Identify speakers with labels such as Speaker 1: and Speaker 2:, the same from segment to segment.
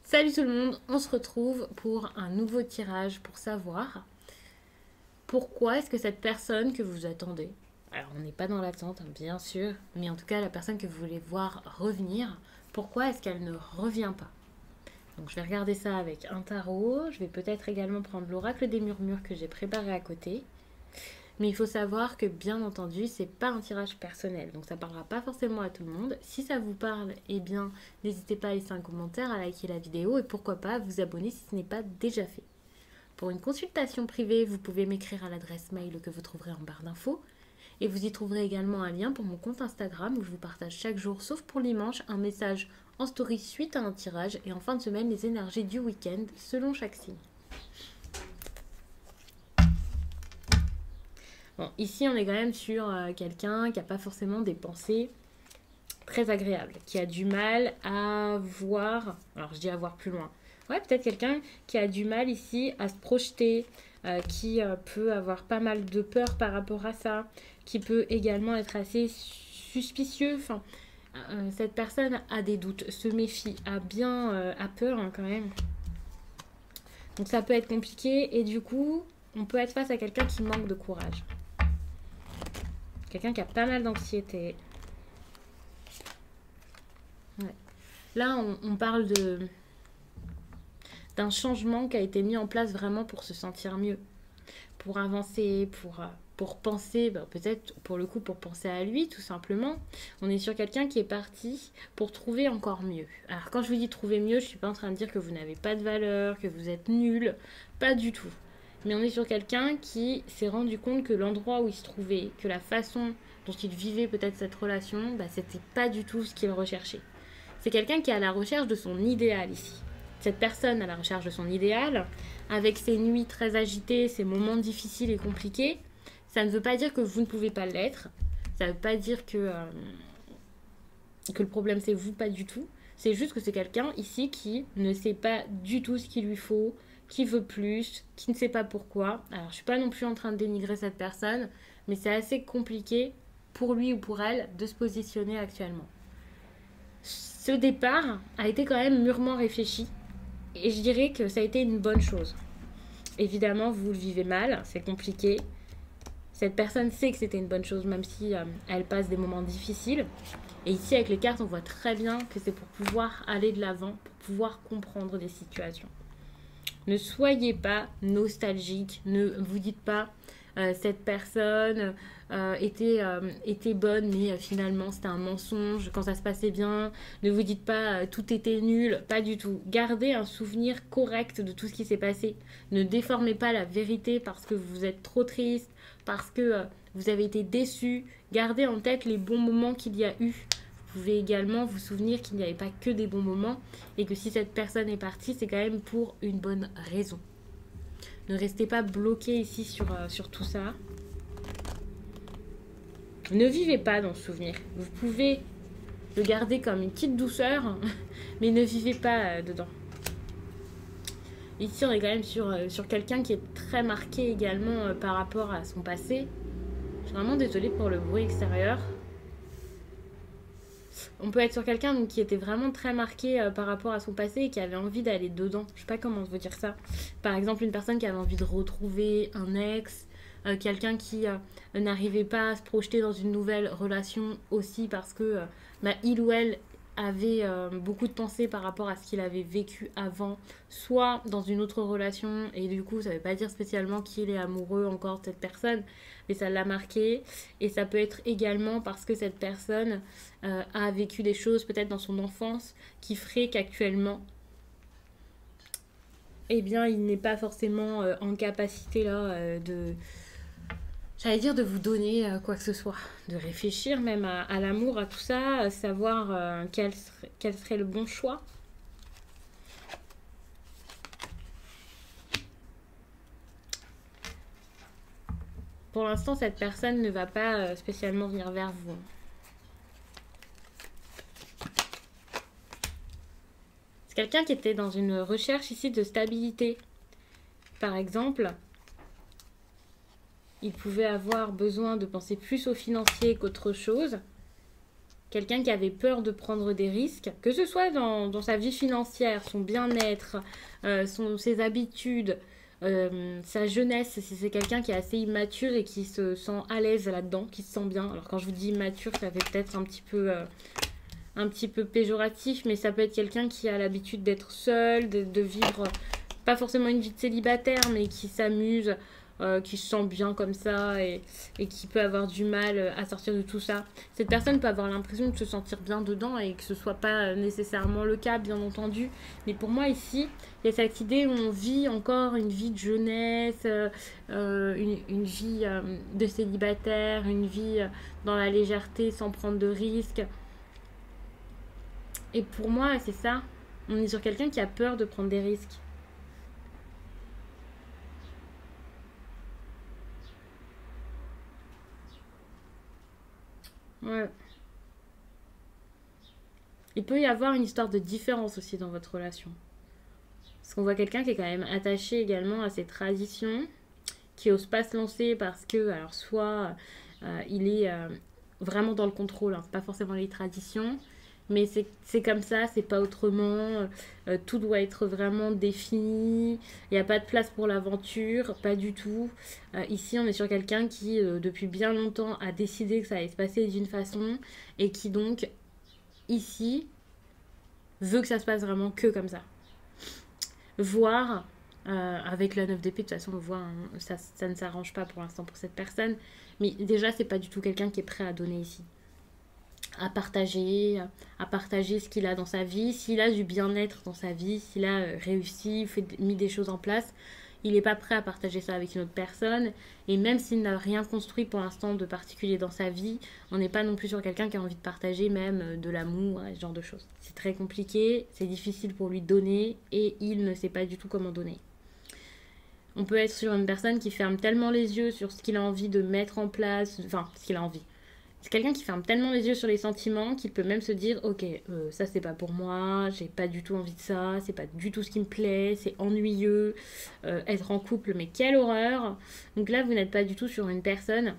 Speaker 1: Salut tout le monde, on se retrouve pour un nouveau tirage pour savoir pourquoi est-ce que cette personne que vous attendez, alors on n'est pas dans l'attente hein, bien sûr, mais en tout cas la personne que vous voulez voir revenir, pourquoi est-ce qu'elle ne revient pas? Donc je vais regarder ça avec un tarot, je vais peut-être également prendre l'oracle des murmures que j'ai préparé à côté. Mais il faut savoir que bien entendu, c'est pas un tirage personnel, donc ça parlera pas forcément à tout le monde. Si ça vous parle, eh bien, n'hésitez pas à laisser un commentaire, à liker la vidéo et pourquoi pas à vous abonner si ce n'est pas déjà fait. Pour une consultation privée, vous pouvez m'écrire à l'adresse mail que vous trouverez en barre d'infos. Et vous y trouverez également un lien pour mon compte Instagram où je vous partage chaque jour, sauf pour dimanche, un message en story suite à un tirage et en fin de semaine les énergies du week-end selon chaque signe. Bon, ici, on est quand même sur quelqu'un qui n'a pas forcément des pensées très agréables, qui a du mal à voir, alors je dis à voir plus loin. Ouais, peut-être quelqu'un qui a du mal ici à se projeter, qui peut avoir pas mal de peur par rapport à ça, qui peut également être assez suspicieux. Enfin, cette personne a des doutes, se méfie, a peur hein, quand même. Donc ça peut être compliqué et du coup, on peut être face à quelqu'un qui manque de courage. Quelqu'un qui a pas mal d'anxiété. Ouais. Là, on parle d'un changement qui a été mis en place vraiment pour se sentir mieux, pour avancer, pour penser, peut-être pour le coup pour penser à lui tout simplement. On est sur quelqu'un qui est parti pour trouver encore mieux. Alors quand je vous dis trouver mieux, je suis pas en train de dire que vous n'avez pas de valeur, que vous êtes nul, pas du tout. Mais on est sur quelqu'un qui s'est rendu compte que l'endroit où il se trouvait, que la façon dont il vivait peut-être cette relation, c'était pas du tout ce qu'il recherchait. C'est quelqu'un qui est à la recherche de son idéal ici. Cette personne à la recherche de son idéal, avec ses nuits très agitées, ses moments difficiles et compliqués, ça ne veut pas dire que vous ne pouvez pas l'être. Ça ne veut pas dire que le problème c'est vous, pas du tout. C'est juste que c'est quelqu'un ici qui ne sait pas du tout ce qu'il lui faut, qui veut plus, qui ne sait pas pourquoi. Alors je suis pas non plus en train de dénigrer cette personne, mais c'est assez compliqué pour lui ou pour elle de se positionner actuellement. Ce départ a été quand même mûrement réfléchi et je dirais que ça a été une bonne chose. Évidemment, vous le vivez mal, c'est compliqué. Cette personne sait que c'était une bonne chose, même si elle passe des moments difficiles. Et ici, avec les cartes, on voit très bien que c'est pour pouvoir aller de l'avant, pour pouvoir comprendre des situations. Ne soyez pas nostalgique, ne vous dites pas cette personne était bonne mais finalement c'était un mensonge quand ça se passait bien. Ne vous dites pas tout était nul, pas du tout. Gardez un souvenir correct de tout ce qui s'est passé. Ne déformez pas la vérité parce que vous êtes trop triste, parce que vous avez été déçu. Gardez en tête les bons moments qu'il y a eu. Vous pouvez également vous souvenir qu'il n'y avait pas que des bons moments et que si cette personne est partie, c'est quand même pour une bonne raison. Ne restez pas bloqué ici sur tout ça. Ne vivez pas dans ce souvenir. Vous pouvez le garder comme une petite douceur, mais ne vivez pas dedans. Ici, on est quand même sur quelqu'un qui est très marqué également par rapport à son passé. Je suis vraiment désolée pour le bruit extérieur. On peut être sur quelqu'un qui était vraiment très marqué par rapport à son passé et qui avait envie d'aller dedans. Je sais pas comment vous dire ça. Par exemple, une personne qui avait envie de retrouver un ex, quelqu'un qui n'arrivait pas à se projeter dans une nouvelle relation aussi parce que il ou elle avait beaucoup de pensées par rapport à ce qu'il avait vécu avant, soit dans une autre relation, et du coup ça ne veut pas dire spécialement qu'il est amoureux encore de cette personne, mais ça l'a marqué, et ça peut être également parce que cette personne a vécu des choses peut-être dans son enfance qui ferait qu'actuellement eh bien il n'est pas forcément en capacité là j'allais dire de vous donner quoi que ce soit, de réfléchir même à l'amour, à tout ça, à savoir quel serait le bon choix. Pour l'instant, cette personne ne va pas spécialement venir vers vous. C'est quelqu'un qui était dans une recherche ici de stabilité. Par exemple, il pouvait avoir besoin de penser plus au financier qu'autre chose. quelqu'un qui avait peur de prendre des risques, que ce soit dans sa vie financière, son bien-être, ses habitudes, sa jeunesse, si c'est quelqu'un qui est assez immature et qui se sent à l'aise là-dedans, qui se sent bien. Alors quand je vous dis immature, ça fait peut-être un petit peu péjoratif, mais ça peut être quelqu'un qui a l'habitude d'être seul, de vivre pas forcément une vie de célibataire, mais qui s'amuse, qui se sent bien comme ça et qui peut avoir du mal à sortir de tout ça. Cette personne peut avoir l'impression de se sentir bien dedans et que ce soit pas nécessairement le cas, bien entendu. Mais pour moi ici, il y a cette idée où on vit encore une vie de jeunesse, une vie de célibataire, une vie dans la légèreté sans prendre de risques. Et pour moi, c'est ça. On est sur quelqu'un qui a peur de prendre des risques. Ouais. Il peut y avoir une histoire de différence aussi dans votre relation. Parce qu'on voit quelqu'un qui est quand même attaché également à ses traditions, qui ose pas se lancer parce que, alors soit il est vraiment dans le contrôle, hein, c'est pas forcément les traditions, mais c'est comme ça, c'est pas autrement, tout doit être vraiment défini, il n'y a pas de place pour l'aventure, pas du tout. Ici, on est sur quelqu'un qui, depuis bien longtemps, a décidé que ça allait se passer d'une façon, et qui donc, ici, veut que ça se passe vraiment que comme ça. Voire, avec la 9 d'épée, de toute façon, on voit, hein, ça ne s'arrange pas pour l'instant pour cette personne, mais déjà, c'est pas du tout quelqu'un qui est prêt à donner ici. À partager ce qu'il a dans sa vie, s'il a du bien-être dans sa vie, s'il a réussi, mis des choses en place, il n'est pas prêt à partager ça avec une autre personne. Et même s'il n'a rien construit pour l'instant de particulier dans sa vie, on n'est pas non plus sur quelqu'un qui a envie de partager même de l'amour, ce genre de choses. C'est très compliqué, c'est difficile pour lui de donner et il ne sait pas du tout comment donner. On peut être sur une personne qui ferme tellement les yeux sur ce qu'il a envie de mettre en place, enfin, ce qu'il a envie. C'est quelqu'un qui ferme tellement les yeux sur les sentiments qu'il peut même se dire ok, ça c'est pas pour moi, j'ai pas du tout envie de ça, c'est pas du tout ce qui me plaît, c'est ennuyeux, être en couple, mais quelle horreur. Donc là, vous n'êtes pas du tout sur une personne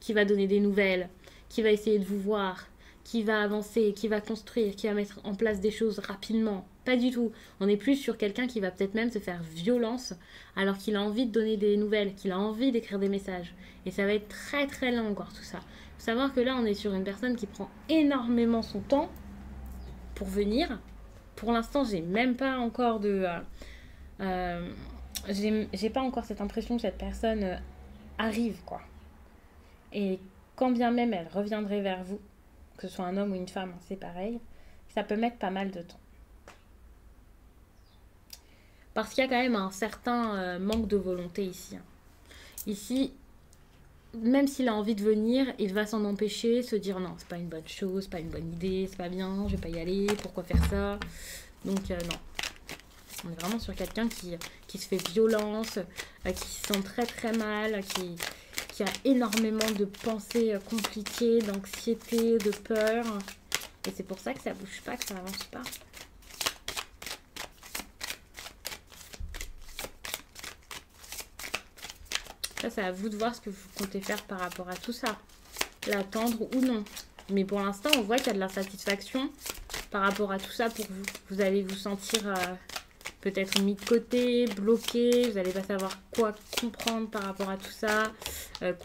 Speaker 1: qui va donner des nouvelles, qui va essayer de vous voir, qui va avancer, qui va construire, qui va mettre en place des choses rapidement. Pas du tout. On est plus sur quelqu'un qui va peut-être même se faire violence alors qu'il a envie de donner des nouvelles, qu'il a envie d'écrire des messages. Et ça va être très très lent encore tout ça. Faut savoir que là, on est sur une personne qui prend énormément son temps pour venir. Pour l'instant, j'ai même pas encore j'ai pas encore cette impression que cette personne arrive, quoi. Et quand bien même elle reviendrait vers vous, que ce soit un homme ou une femme, c'est pareil, ça peut mettre pas mal de temps. Parce qu'il y a quand même un certain manque de volonté ici. Ici, même s'il a envie de venir, il va s'en empêcher, se dire non, c'est pas une bonne chose, c'est pas une bonne idée, c'est pas bien, je vais pas y aller, pourquoi faire ça. Donc non. On est vraiment sur quelqu'un qui se fait violence, qui se sent très très mal, qui a énormément de pensées compliquées, d'anxiété, de peur. Et c'est pour ça que ça bouge pas, que ça avance pas. Ça, c'est à vous de voir ce que vous comptez faire par rapport à tout ça. L'attendre ou non. Mais pour l'instant, on voit qu'il y a de l'insatisfaction par rapport à tout ça pour vous. Vous allez vous sentir peut-être mis de côté, bloqué. Vous n'allez pas savoir quoi comprendre par rapport à tout ça.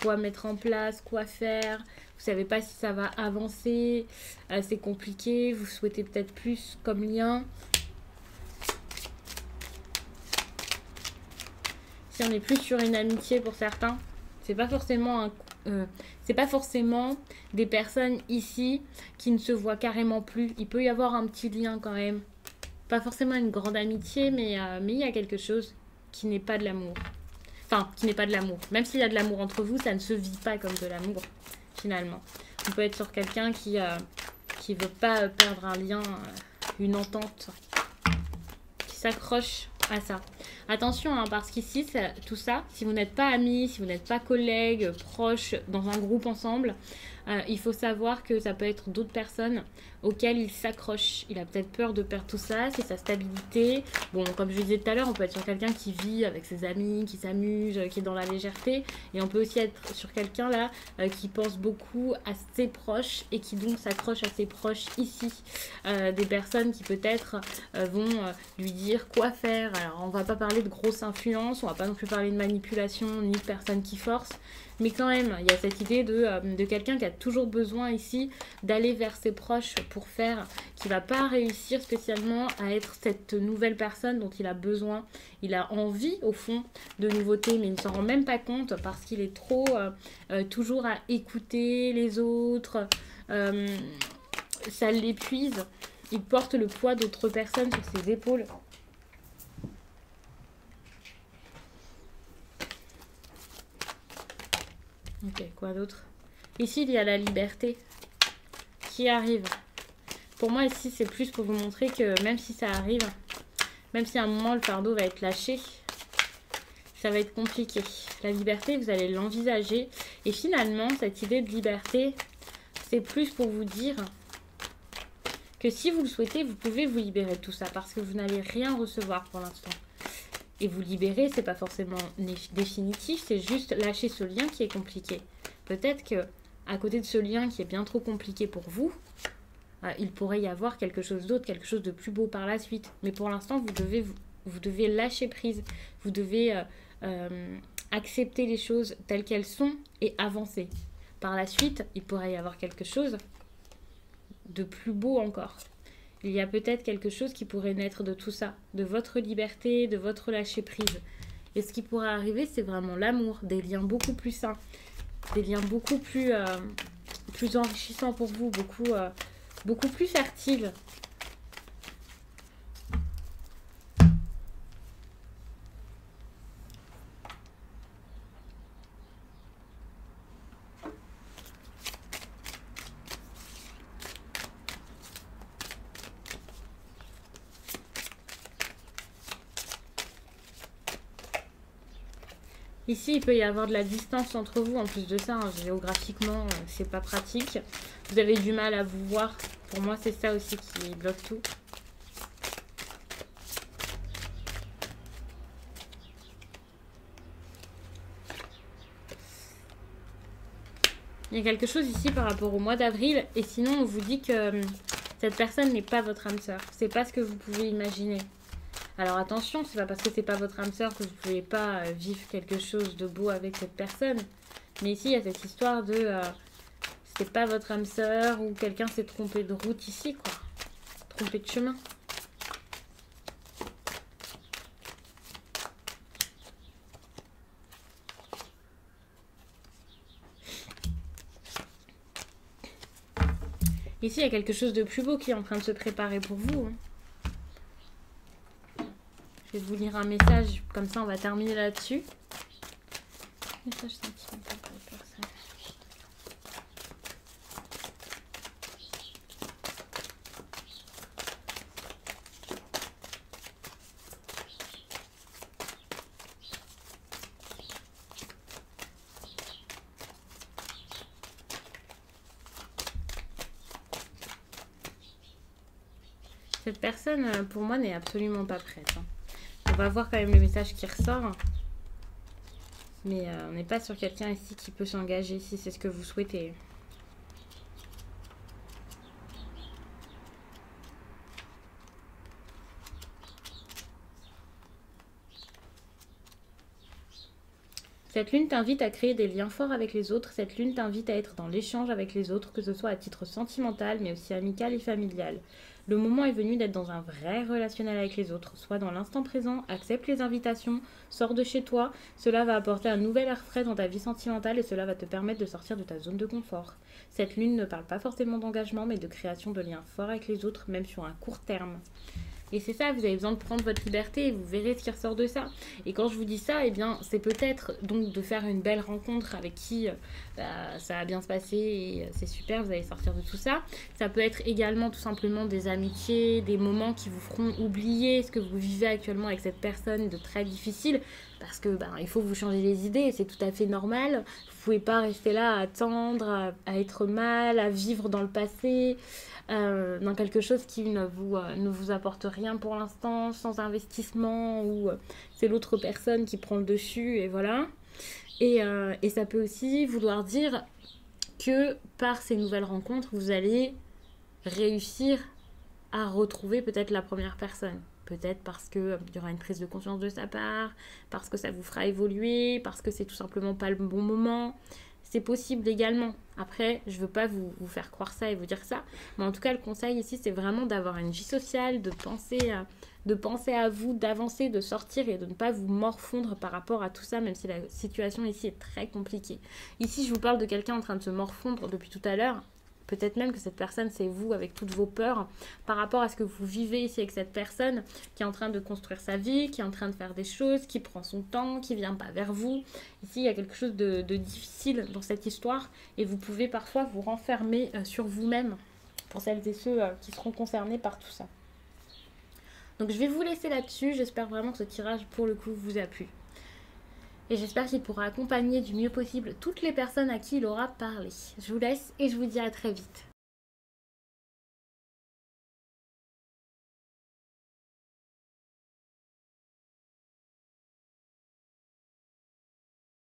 Speaker 1: Quoi mettre en place, quoi faire. Vous savez pas si ça va avancer. C'est compliqué. Vous souhaitez peut-être plus comme lien. Si on est plus sur une amitié pour certains, c'est pas forcément c'est pas forcément des personnes ici qui ne se voient carrément plus. Il peut y avoir un petit lien quand même. Pas forcément une grande amitié, mais il y a quelque chose qui n'est pas de l'amour. Enfin, qui n'est pas de l'amour. Même s'il y a de l'amour entre vous, ça ne se vit pas comme de l'amour, finalement. On peut être sur quelqu'un qui veut pas perdre un lien, une entente, qui s'accroche à ça. Attention, hein, parce qu'ici, tout ça, si vous n'êtes pas amis, si vous n'êtes pas collègues, proches, dans un groupe ensemble, Il faut savoir que ça peut être d'autres personnes auxquelles il s'accroche. Il a peut-être peur de perdre tout ça, c'est sa stabilité. Bon, comme je le disais tout à l'heure, on peut être sur quelqu'un qui vit avec ses amis, qui s'amuse, qui est dans la légèreté. Et on peut aussi être sur quelqu'un là qui pense beaucoup à ses proches et qui donc s'accroche à ses proches ici. Des personnes qui peut-être vont lui dire quoi faire. Alors on va pas parler de grosse influence, on va pas non plus parler de manipulation ni de personnes qui forcent. Mais quand même, il y a cette idée de quelqu'un qui a toujours besoin ici d'aller vers ses proches pour faire, qui va pas réussir spécialement à être cette nouvelle personne dont il a besoin. Il a envie, au fond, de nouveautés, mais il ne s'en rend même pas compte parce qu'il est trop toujours à écouter les autres. Ça l'épuise. Il porte le poids d'autres personnes sur ses épaules. Ok, quoi d'autre? Ici, il y a la liberté qui arrive. Pour moi, ici, c'est plus pour vous montrer que même si ça arrive, même si à un moment, le fardeau va être lâché, ça va être compliqué. La liberté, vous allez l'envisager. Et finalement, cette idée de liberté, c'est plus pour vous dire que si vous le souhaitez, vous pouvez vous libérer de tout ça parce que vous n'allez rien recevoir pour l'instant. Et vous libérer, c'est pas forcément définitif, c'est juste lâcher ce lien qui est compliqué. Peut-être que à côté de ce lien qui est bien trop compliqué pour vous, il pourrait y avoir quelque chose d'autre, quelque chose de plus beau par la suite. Mais pour l'instant, vous devez lâcher prise. Vous devez accepter les choses telles qu'elles sont et avancer. Par la suite, il pourrait y avoir quelque chose de plus beau encore. Il y a peut-être quelque chose qui pourrait naître de tout ça, de votre liberté, de votre lâcher prise. Et ce qui pourrait arriver, c'est vraiment l'amour, des liens beaucoup plus sains, des liens beaucoup plus enrichissants pour vous, beaucoup plus fertiles. Ici, il peut y avoir de la distance entre vous. En plus de ça, hein, géographiquement, c'est pas pratique. Vous avez du mal à vous voir. Pour moi, c'est ça aussi qui bloque tout. Il y a quelque chose ici par rapport au mois d'avril. Et sinon, on vous dit que cette personne n'est pas votre âme sœur. C'est pas ce que vous pouvez imaginer. Alors attention, c'est pas parce que c'est pas votre âme sœur que vous ne pouvez pas vivre quelque chose de beau avec cette personne. Mais ici, il y a cette histoire de c'est pas votre âme sœur ou quelqu'un s'est trompé de route ici, quoi. Trompé de chemin. Ici, il y a quelque chose de plus beau qui est en train de se préparer pour vous. Hein. Je vais vous lire un message, comme ça on va terminer là-dessus. Message sentimental pour les personnes. Cette personne, pour moi, n'est absolument pas prête. Hein. On va voir quand même le message qui ressort. Mais on n'est pas sur quelqu'un ici qui peut s'engager si c'est ce que vous souhaitez. Cette lune t'invite à créer des liens forts avec les autres. Cette lune t'invite à être dans l'échange avec les autres, que ce soit à titre sentimental, mais aussi amical et familial. Le moment est venu d'être dans un vrai relationnel avec les autres. Sois dans l'instant présent, accepte les invitations, sors de chez toi. Cela va apporter un nouvel air frais dans ta vie sentimentale et cela va te permettre de sortir de ta zone de confort. Cette lune ne parle pas forcément d'engagement, mais de création de liens forts avec les autres, même sur un court terme. Et c'est ça, vous avez besoin de prendre votre liberté et vous verrez ce qui ressort de ça. Et quand je vous dis ça, eh bien, c'est peut-être donc de faire une belle rencontre avec qui ça va bien se passer et c'est super, vous allez sortir de tout ça. Ça peut être également tout simplement des amitiés, des moments qui vous feront oublier ce que vous vivez actuellement avec cette personne de très difficile. Parce que il faut vous changer les idées et c'est tout à fait normal. Vous pouvez pas rester là à attendre, à être mal, à vivre dans le passé, dans quelque chose qui ne vous apporte rien pour l'instant, sans investissement, ou c'est l'autre personne qui prend le dessus, et voilà. Et ça peut aussi vouloir dire que par ces nouvelles rencontres, vous allez réussir à retrouver peut-être la première personne. Peut-être parce qu'il y aura une prise de conscience de sa part, parce que ça vous fera évoluer, parce que c'est tout simplement pas le bon moment. C'est possible également. Après, je veux pas vous faire croire ça et vous dire ça. Mais en tout cas, le conseil ici, c'est vraiment d'avoir une vie sociale, de penser à vous, d'avancer, de sortir et de ne pas vous morfondre par rapport à tout ça, même si la situation ici est très compliquée. Ici, je vous parle de quelqu'un en train de se morfondre depuis tout à l'heure. Peut-être même que cette personne, c'est vous avec toutes vos peurs par rapport à ce que vous vivez ici avec cette personne qui est en train de construire sa vie, qui est en train de faire des choses, qui prend son temps, qui vient pas vers vous. Ici, il y a quelque chose de difficile dans cette histoire et vous pouvez parfois vous renfermer sur vous-même pour celles et ceux qui seront concernés par tout ça. Donc je vais vous laisser là-dessus. J'espère vraiment que ce tirage, pour le coup, vous a plu. Et j'espère qu'il pourra accompagner du mieux possible toutes les personnes à qui il aura parlé. Je vous laisse et je vous dis à très vite.